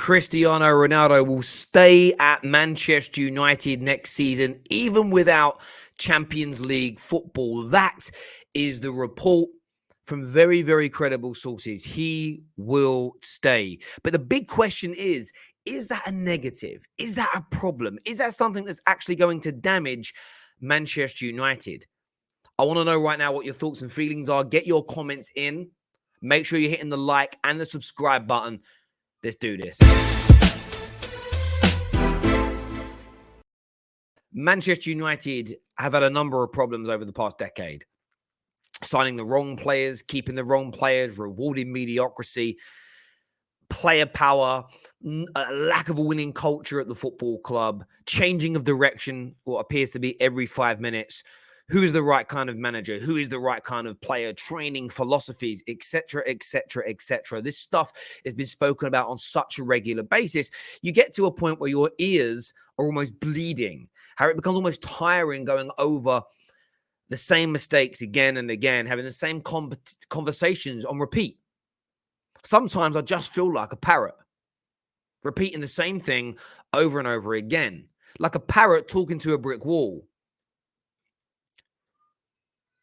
Cristiano Ronaldo will stay at Manchester United next season, even without Champions League football. That is the report from very, very credible sources. He will stay. But the big question is that a negative? Is that a problem? Is that something that's actually going to damage Manchester United? I want to know right now what your thoughts and feelings are. Get your comments in. Make sure you're hitting the like and the subscribe button. Let's do this. Manchester United have had a number of problems over the past decade. Signing the wrong players, keeping the wrong players, rewarding mediocrity, player power, a lack of a winning culture at the football club, changing of direction, what appears to be every 5 minutes. Who is the right kind of manager? Who is the right kind of player? Training philosophies, etc., etc., etc. This stuff has been spoken about on such a regular basis. You get to a point where your ears are almost bleeding. How it becomes almost tiring going over the same mistakes again and again, having the same conversations on repeat. Sometimes I just feel like a parrot, repeating the same thing over and over again, like a parrot talking to a brick wall.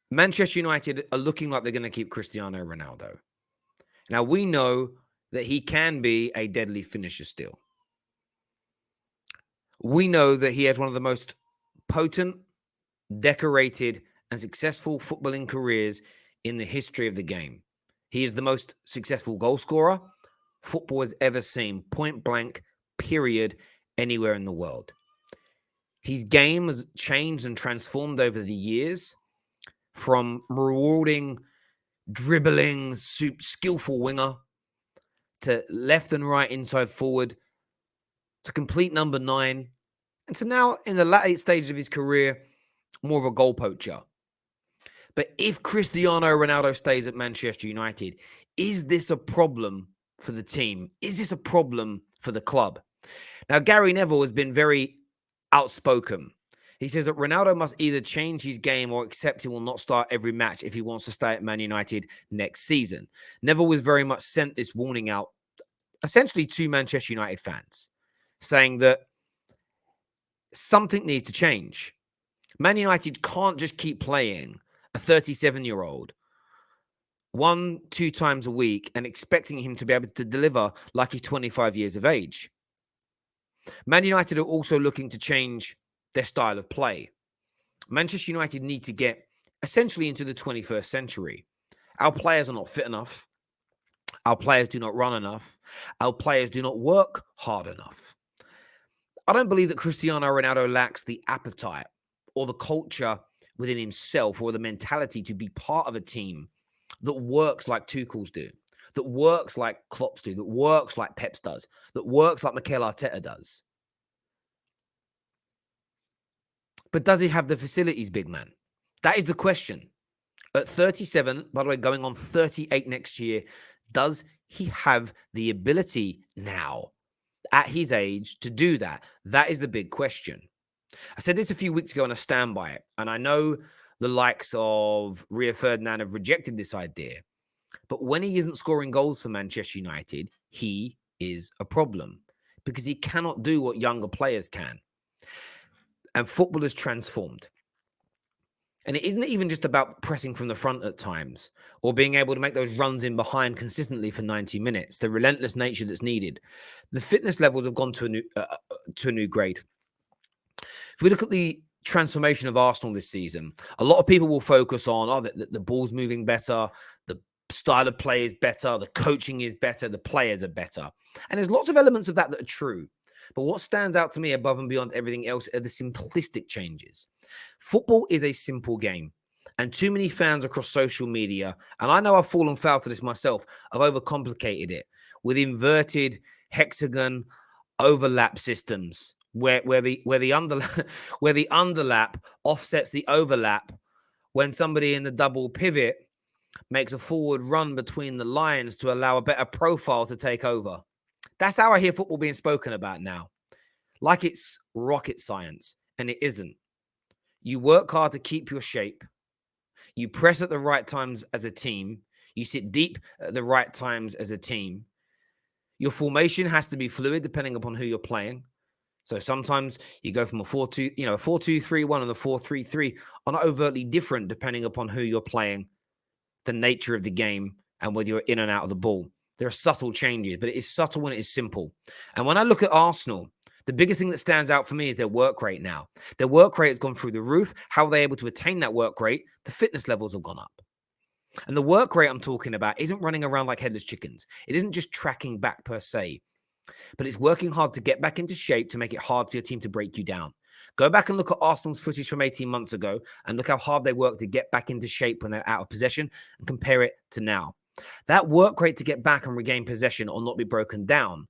Manchester United are looking like they're going to keep Cristiano Ronaldo. Now, we know that he can be a deadly finisher still. We know that he has one of the most potent, decorated, and successful footballing careers in the history of the game. He is the most successful goal scorer football has ever seen, point blank, period, anywhere in the world. His game has changed and transformed over the years from rewarding, dribbling, skillful winger to left and right inside forward to complete number 9 and to now in the latter stages of his career, more of a goal poacher. But if Cristiano Ronaldo stays at Manchester United, is this a problem for the team? Is this a problem for the club? Now, Gary Neville has been very outspoken. He says that Ronaldo must either change his game or accept he will not start every match if he wants to stay at Man United next season. Neville was very much sent this warning out, essentially to Manchester United fans, saying that something needs to change. Man United can't just keep playing a 37-year-old 1-2 times a week and expecting him to be able to deliver like he's 25 years of age. Man United are also looking to change their style of play. Manchester United need to get essentially into the 21st century. Our players are not fit enough. Our players do not run enough. Our players do not work hard enough. I don't believe that Cristiano Ronaldo lacks the appetite or the culture within himself or the mentality to be part of a team that works like Tuchel's do, that works like Klopp's do, that works like Pep's does, that works like Mikel Arteta does. But does he have the facilities, big man? That is the question. At 37, by the way, going on 38 next year, does he have the ability now at his age to do that? That is the big question. I said this a few weeks ago and I stand by it. And I know the likes of Rio Ferdinand have rejected this idea. But when he isn't scoring goals for Manchester United, he is a problem because he cannot do what younger players can. And football has transformed. And it isn't even just about pressing from the front at times or being able to make those runs in behind consistently for 90 minutes, the relentless nature that's needed. The fitness levels have gone to a new grade. If we look at the transformation of Arsenal this season, a lot of people will focus on the ball's moving better, the style of play is better, the coaching is better, the players are better. And there's lots of elements of that are true. But what stands out to me above and beyond everything else are the simplistic changes. Football is a simple game. And too many fans across social media, and I know I've fallen foul to this myself, have overcomplicated it with inverted hexagon overlap systems where the underlap offsets the overlap when somebody in the double pivot makes a forward run between the lines to allow a better profile to take over. That's how I hear football being spoken about now. Like it's rocket science, and it isn't. You work hard to keep your shape. You press at the right times as a team. You sit deep at the right times as a team. Your formation has to be fluid depending upon who you're playing. So sometimes you go from a 4-2, a 4-2-3-1 and a 4-3-3 are not overtly different depending upon who you're playing, the nature of the game, and whether you're in and out of the ball. There are subtle changes, but it is subtle when it is simple. And when I look at Arsenal, the biggest thing that stands out for me is their work rate now. Their work rate has gone through the roof. How are they able to attain that work rate? The fitness levels have gone up. And the work rate I'm talking about isn't running around like headless chickens. It isn't just tracking back per se, but it's working hard to get back into shape to make it hard for your team to break you down. Go back and look at Arsenal's footage from 18 months ago and look how hard they worked to get back into shape when they're out of possession and compare it to now. That work rate to get back and regain possession or not be broken down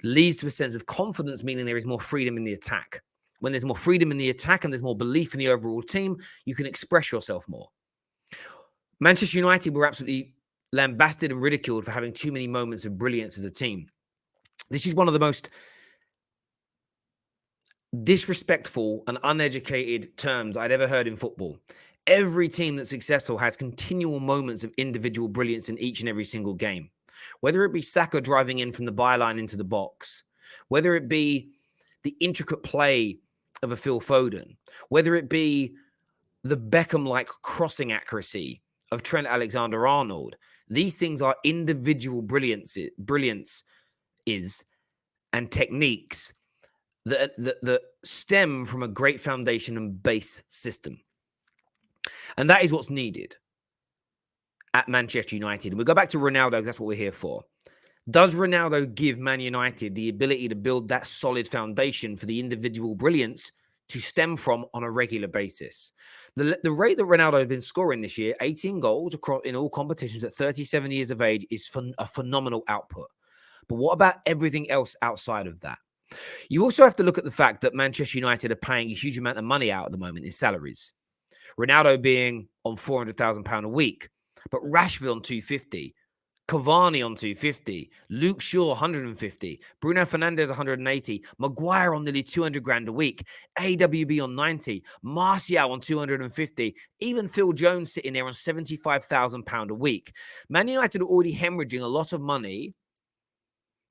leads to a sense of confidence, meaning there is more freedom in the attack. When there's more freedom in the attack and there's more belief in the overall team, you can express yourself more. Manchester United were absolutely lambasted and ridiculed for having too many moments of brilliance as a team. This is one of the most disrespectful and uneducated terms I'd ever heard in football. Every team that's successful has continual moments of individual brilliance in each and every single game. Whether it be Saka driving in from the byline into the box, whether it be the intricate play of a Phil Foden, whether it be the Beckham-like crossing accuracy of Trent Alexander-Arnold, these things are individual brilliance and techniques that stem from a great foundation and base system. And that is what's needed at Manchester United. And we go back to Ronaldo because that's what we're here for. Does Ronaldo give Man United the ability to build that solid foundation for the individual brilliance to stem from on a regular basis? The rate that Ronaldo has been scoring this year, 18 goals across in all competitions at 37 years of age, is a phenomenal output. But what about everything else outside of that? You also have to look at the fact that Manchester United are paying a huge amount of money out at the moment in salaries. Ronaldo being on £400,000 a week, but Rashford on 250, Cavani on 250, Luke Shaw 150, Bruno Fernandes 180, Maguire on nearly 200 grand a week, AWB on 90, Martial on 250, even Phil Jones sitting there on £75,000 a week. Man United are already hemorrhaging a lot of money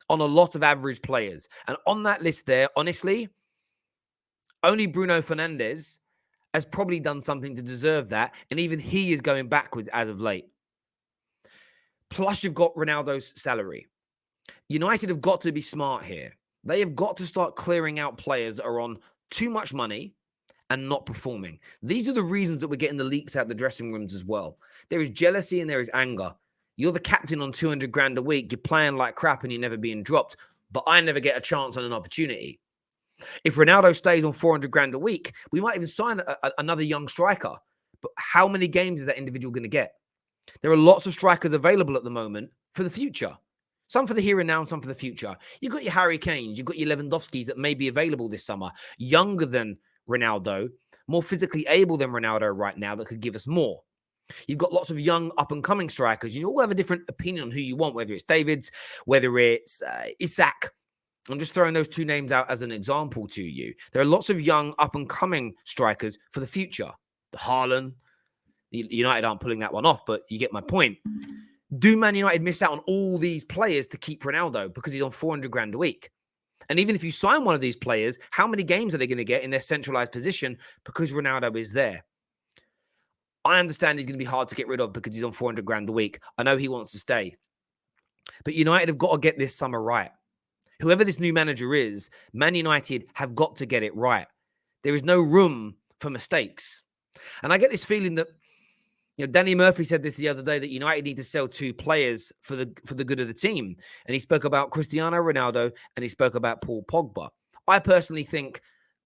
on a lot of average players. And on that list there, honestly, only Bruno Fernandes has probably done something to deserve that. And even he is going backwards as of late. Plus, you've got Ronaldo's salary. United have got to be smart here. They have got to start clearing out players that are on too much money and not performing. These are the reasons that we're getting the leaks out the dressing rooms as well. There is jealousy and there is anger. You're the captain on 200 grand a week. You're playing like crap and you're never being dropped. But I never get a chance on an opportunity. If Ronaldo stays on 400 grand a week, we might even sign another young striker. But how many games is that individual going to get? There are lots of strikers available at the moment for the future. Some for the here and now and some for the future. You've got your Harry Kanes, you've got your Lewandowskis that may be available this summer. Younger than Ronaldo, more physically able than Ronaldo right now that could give us more. You've got lots of young up-and-coming strikers. You all have a different opinion on who you want, whether it's Davids, whether it's Isak. I'm just throwing those two names out as an example to you. There are lots of young up-and-coming strikers for the future. The Haaland, United aren't pulling that one off, but you get my point. Do Man United miss out on all these players to keep Ronaldo because he's on 400 grand a week? And even if you sign one of these players, how many games are they going to get in their centralized position because Ronaldo is there? I understand he's going to be hard to get rid of because he's on 400 grand a week. I know he wants to stay. But United have got to get this summer right. Whoever this new manager is, Man United have got to get it right. There is no room for mistakes. And I get this feeling that, Danny Murphy said this the other day, that United need to sell two players for the good of the team. And he spoke about Cristiano Ronaldo and he spoke about Paul Pogba. I personally think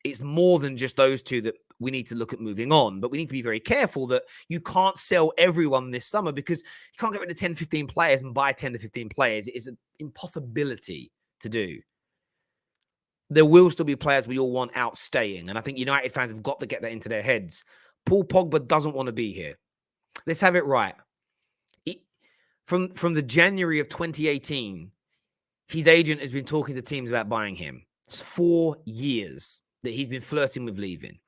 it's more than just those two that we need to look at moving on. But we need to be very careful that you can't sell everyone this summer because you can't get rid of 10, 15 players and buy 10 to 15 players. It is an impossibility to do. There will still be players we all want out staying. And I think United fans have got to get that into their heads. Paul Pogba doesn't want to be here. Let's have it right. From the January of 2018, his agent has been talking to teams about buying him. It's 4 years that he's been flirting with leaving.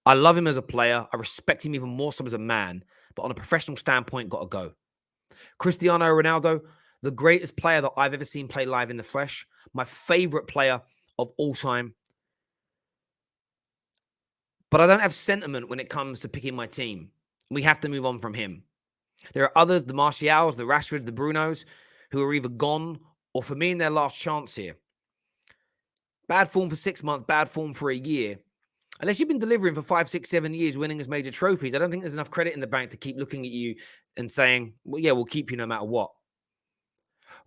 I love him as a player. I respect him even more so as a man. But on a professional standpoint, got to go. Cristiano Ronaldo, the greatest player that I've ever seen play live in the flesh, my favorite player of all time. But I don't have sentiment when it comes to picking my team. We have to move on from him. There are others, the Martials, the Rashfords, the Brunos, who are either gone or for me in their last chance here. Bad form for 6 months, bad form for a year. Unless you've been delivering for 5, 6, 7 years, winning as major trophies, I don't think there's enough credit in the bank to keep looking at you and saying, well, yeah, we'll keep you no matter what.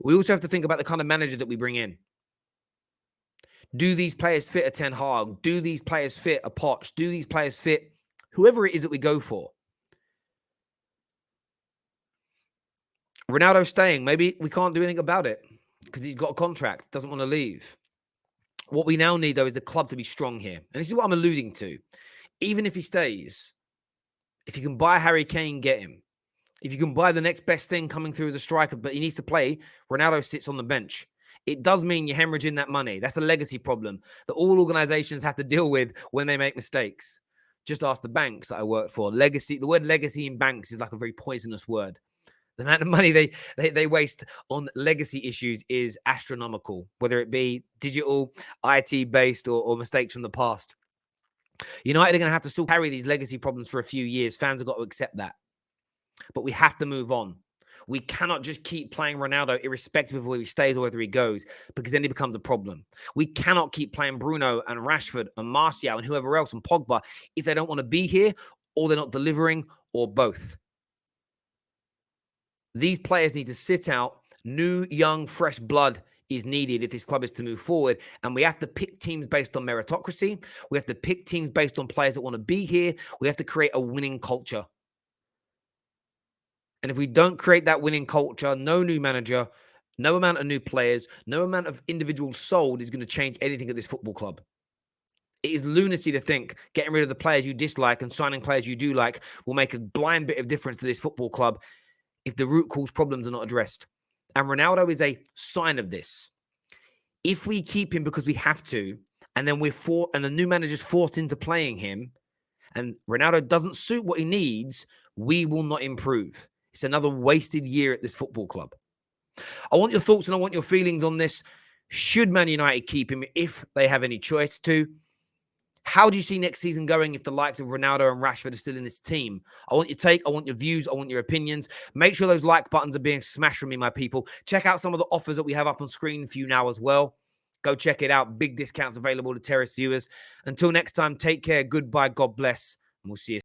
We also have to think about the kind of manager that we bring in. Do these players fit a Ten Hag? Do these players fit a Poch? Do these players fit whoever it is that we go for? Ronaldo staying, maybe we can't do anything about it because he's got a contract, doesn't want to leave. What we now need, though, is the club to be strong here. And this is what I'm alluding to. Even if he stays, if you can buy Harry Kane, get him. If you can buy the next best thing coming through as a striker, but he needs to play, Ronaldo sits on the bench. It does mean you're hemorrhaging that money. That's a legacy problem that all organizations have to deal with when they make mistakes. Just ask the banks that I work for. Legacy, the word legacy in banks is like a very poisonous word. The amount of money they waste on legacy issues is astronomical, whether it be digital, IT-based, or mistakes from the past. United are going to have to still carry these legacy problems for a few years. Fans have got to accept that. But we have to move on. We cannot just keep playing Ronaldo irrespective of whether he stays or whether he goes, because then he becomes a problem. We cannot keep playing Bruno and Rashford and Martial and whoever else and Pogba if they don't want to be here or they're not delivering or both. These players need to sit out. New, young, fresh blood is needed if this club is to move forward. And we have to pick teams based on meritocracy. We have to pick teams based on players that want to be here. We have to create a winning culture. And if we don't create that winning culture, no new manager, no amount of new players, no amount of individuals sold is going to change anything at this football club. It is lunacy to think getting rid of the players you dislike and signing players you do like will make a blind bit of difference to this football club if the root cause problems are not addressed. And Ronaldo is a sign of this. If we keep him because we have to, and then the new manager's forced into playing him, and Ronaldo doesn't suit what he needs, we will not improve. It's another wasted year at this football club. I want your thoughts and I want your feelings on this. Should Man United keep him if they have any choice to? How do you see next season going if the likes of Ronaldo and Rashford are still in this team? I want your take. I want your views. I want your opinions. Make sure those like buttons are being smashed from me, my people. Check out some of the offers that we have up on screen for you now as well. Go check it out. Big discounts available to Terrace viewers. Until next time, take care. Goodbye. God bless. And we'll see you.